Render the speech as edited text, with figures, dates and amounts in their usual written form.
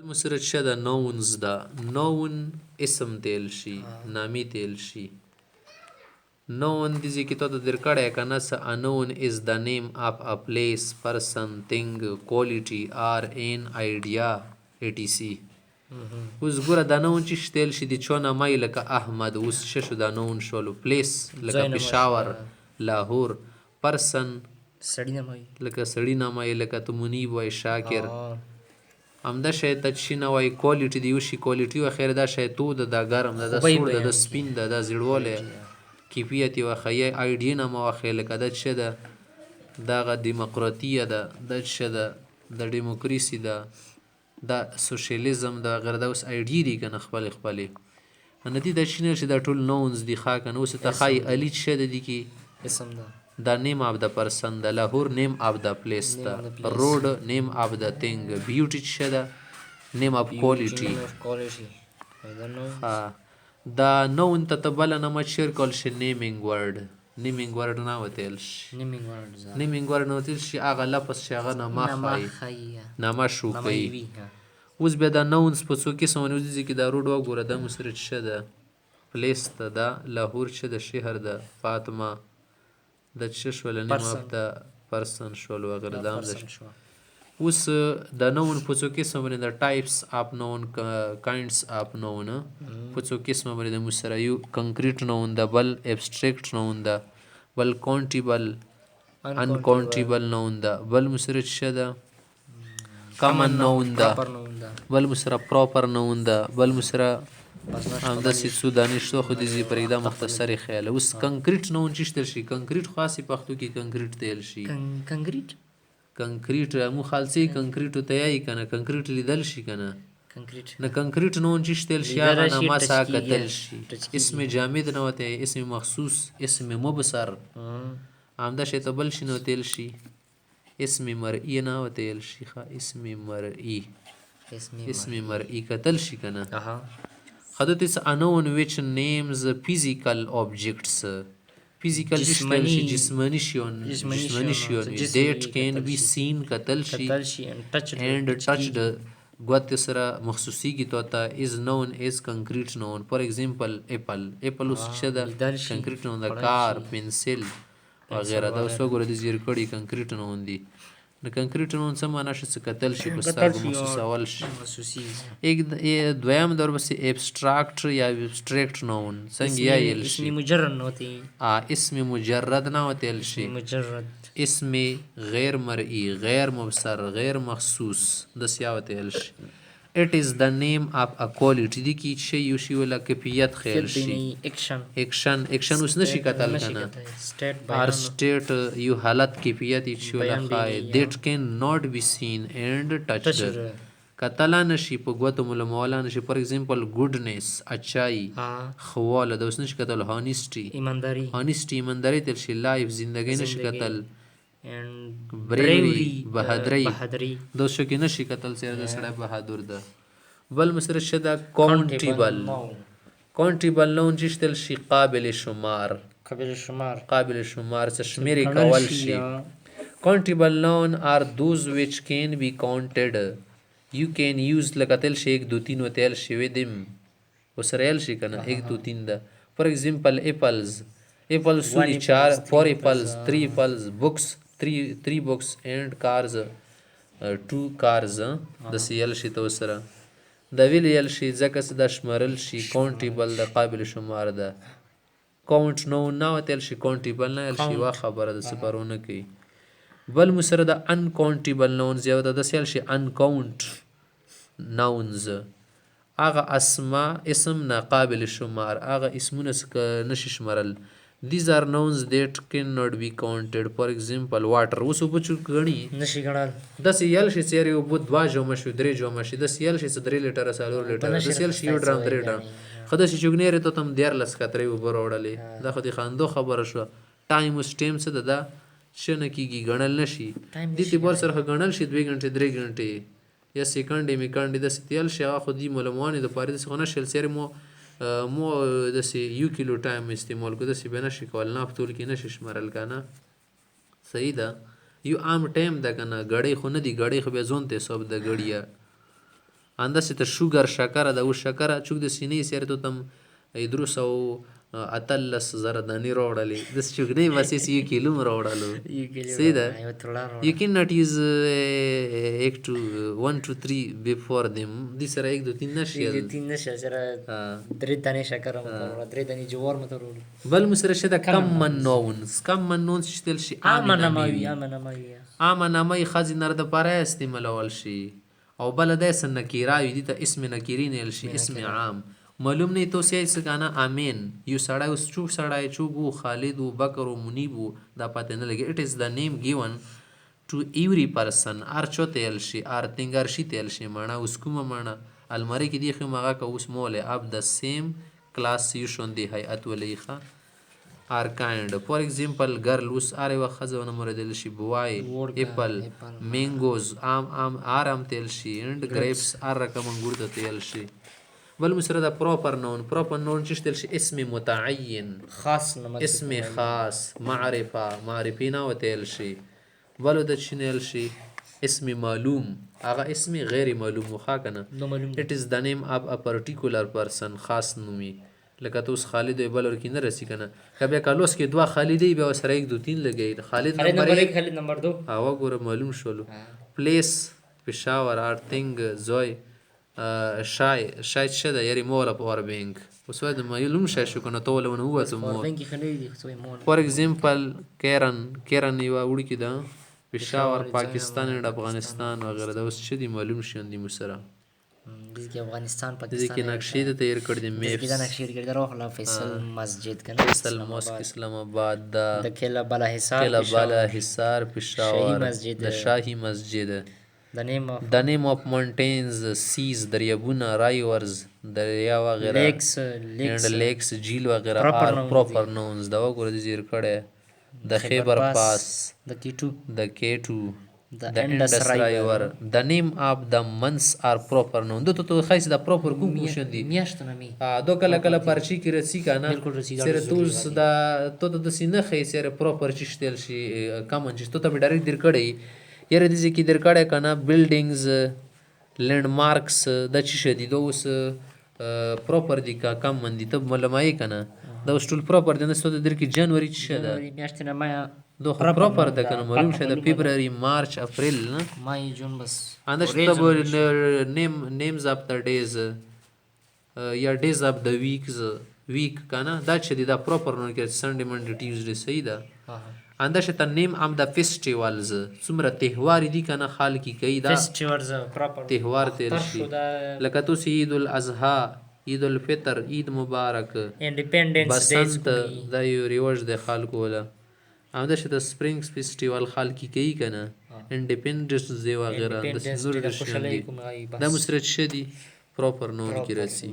مسره چې د نونز ده نون اسم تیل شي نامی تیل شي نون دیزی که تا در کڑه کنه سا unknown is the name of a place, person, thing, quality or an idea etc. اوس ګوره دا نون چې شتیل شي د چونه مای لکه احمد اوس ششو دا نون شولو پلیس لکه پشاور لاهور پرسن سړی نه وای لکه سړی نامه لکه تو منیب وای شاکر همدا شی ته چې نه وای کوالټي دی وشي کوالټي و خیر دا شی تو د ګرم د سوړ د سپین د زیړوله کیفیت و خی ایډی نه مو خیر لکه د چې د دغه دیموکراتیه ده د چې د دیموکراسي ده د سوشلیزم د غیر د اوس ایډی دی کنه خپل ان دي د شینه چې د ټول نونز دی خا کنه اوس ته خای الی چې د دي کی اسم ده the name of the person the Lahore name of the place the road name of the thing beauty shada name of quality I don't know the known تتبل نما شیر کول شي naming word نه وتل شي naming word نه وتل شي هغه لفظ شي هغه نما شو کوي اوس به دا نونز په څو کې سمونه دي چې دا روډ وګوره د مسرت شده پلیس ته دا لاهور شده شهر ده فاطمه د چشول نیم اف د پرسن شول وغیره دام د اوس د نون په څو قسم باندې د ټایپس اف نون کایندز اف نون په څو قسم باندې د مسره یو کنکریټ نون د بل ابستریکټ نون د بل کاونټیبل ان کاونټیبل نون د بل مسره شده کامن نون د بل مسره پراپر نون د بل مسره هم د سیسو دانشتو خو دې پرېږده مختصرې خیال اوس کنکریټ نون چې شتل شي کنکریټ خاصې پښتو کې کنکریټ تیل شي کنکریټ مو خالصي کنکریټو تیاری کنه کنکریټ لیدل شي کنه نه کنکریټ نون چې شتل شي هغه نه ما سا کتل شي اسم جامد نه وته اسم مخصوص اسم مبصر هم د شی ته بل شي نو تیل شي اسم مرئی نه وته شي اسم مرئی کتل شي کنه خدت is unknown which names physical objects physical جسمانی شیون that can be seen کتل شي and touched گوت سره مخصوصی کی توتا is known as concrete noun for example apple اس شده concrete noun دا کار پنسل وغیرہ دا اوس وګوره د زیر کړي concrete noun دی د کنکریټ نون څه معنا شي کتل شي په سترګو محسوس اول شي یک دویم دور بس ابستراکټ یا ابستریکټ نون څنګه یا یل شي اسم مجرد نه ہوتی اسم مجرد نه ہوتل شي اسم غیر مرئی غیر مبصر غیر مخصوص د سیاوتل شي it is the name of a quality دی کی شی یو شی ولا کیفیت خیال شي اکشن اس نشي کتل کنه or state یو حالت کیفیت شی ولا خای that can not be seen and touched کتلا نشي په غوته مول مولا نشي فور ایگزامپل ګډنس اچای خواله د اوس نشي کتل هانیسټي ایمانداری تل شي لایف زندګی نشي کتل and bravery بهادری دوسو کې نشي کتل سره د سړی بهادر ده بل مسره شدا کاونټیبل نون چې تل شي قابل شمار څه شمیرې کول شي countable noun are those which can be counted you can use لکتل شي 1 2 3 وتل شي ودم وسرېل شي کنه 1 2 3 ده for example apples سونی 4 4 apples 3 apples books 3 books and cars 2 cars د سیل شي تو سره د ویل یل شي ځکه د شمارل شي کاونټیبل د قابل شمار ده کاونټ نو نه وتل شي کاونټیبل نه یل شي وا خبره د سپارونه کوي بل مسره د ان کاونټیبل نونز یو د سیل شي ان کاونټ نونز هغه اسما اسم نه قابل شمار هغه اسمونه نشي شمارل these are nouns that cannot be counted for example water اوس په چ غني نشي غړل د سیل شي چیرې او بو 2 جوم شو 3 جوم شي د سیل شي 3 لیټر سالور لیټر د سیل شي یو ډرام 3 ډرام خدای شي چګنيره ته تم دیر لس کترې وبر وړلې دا خو دي خاندو خبره شو ټایم اوس ټیم څه ده شنه کیږي غنل نشي د تی بور سره غنل شي 2 غنټه 3 غنټه یا سکند میکند د سیل شي خو دی ملموانه د پاره څنګه نشل سره مو دسی یو کیلو ټایم استعمال کو دسی بنا شي کول نه فتول کې نشي شمارل کنه صحیح ده یو عام ټایم ده کنه غړې خو نه دی غړې خو به زون ته سب د غړیا همداسې ته شوګر شکره ده. اوس شکره چوک د سینې سره تو تم 218 دانې راوړلې داسې چوک نه بس یې 1 کیلو م راوړلو صحیح ده. You cannot use 1 to 3 before them. دې سره 1 2 3 نشي سره 3 دانې شکر هم 3 دانې جوار مته ورول بل مو سره شته common nouns چې تل شي امنه مای خازي نر د پاره استعمالول شي او بل د نکیراوي دي ته اسم نکیرین ال شي اسم عام معلوم نه تو سې څنګه امین یو سړی اوس چوک سړی چوغو خالد او بکر او منیب دا پته نه لګي. It is the name given to every person ار چوته ال شي ار تنګر شي تل شي معنا اوس کومه معنا الماری کې دی خو ماغه کا اوس موله اب د سیم کلاس یو شون دی هيئت ولیخه are kind. For example, girl اوس اره وخت خزونه مردل شي boy apple mangoes آرام تل شي and grapes ار رقم انګور ته تل شي. بل مسره دا proper noun چې تل شي اسم متعین خاص اسم خاص معرفه نه وتل شي. بل د چنل شي اسم معلوم هغه اسم غیر معلوم وخا کنه. It is the name of a particular person خاص نومي لکه تو خالد بل ور کې نه رسی کنه کبه کالوس کې دوا خالدی به سره 1 2 3 لګی خالد نمبر 1 خالد نمبر 2 هوا ګوره معلوم شولو. پلیس پېښور ار تھنګ زوی شاید شده یری مولا پاور بینک اوس ود معلوم شې کنه ټول ونه هو ته مو فور ایگزامپل کیرن یو وړ کې دا پېښور پاکستان او افغانستان وغیرہ دا اوس شدي معلوم شوندي مسره دغه افغانستان پاکستان دغه کې نقشې د تیر کړ دي میپ دغه نقشې کړ روح الله فیصل مسجد کنه فیصل موسک اسلام آباد د کلا بالا حصار پېښور د شاهي مسجد the name of mountains seas دریابونه rivers دریا وغیرہ لیکس جھیل وغیرہ are proper nouns. دا وګوره د زیر کړه د خیبر پاس د K2 the Indus River. The name of the months are proper noun. دو تو خاص دا proper کوم شندي میاشتونه می دو کله کله پرچی کې رسی کنه سره توس دا تو د سینه خې سره proper چشتل شي کامن چې تو ته ډایرکټ در کړی یره دې کې در کړه کنه بلډینګز لینډ مارکس د چی شدي دوس proper دي کا کم من دي ته معلومای کنه دا ټول proper دي نه ستو در کې جنوري چې ده میاشتونه ما دو proper ده کنه معلوم شه ده فبراير مارچ اپریل نه مای جون بس اندر شته names of the days یا days of the week کنه دا چې دا proper نو کې سنډے منډے ټیوزډے صحیح ده. اندر شته name of the festivals څومره تهوار دي کنه خال کی کوي دا festivals proper تهوار تیر شي لکه تو عید الاضحى عید الفطر عید مبارک انډیپندنس ډیز دا یو ریواج د خلکو ولا اندر شته سپرینګ فیسټیوال خال کی کوي کنه انډیپندنس دی وغیرہ د زور د شي دا مسرت شدي proper نون کی رسی.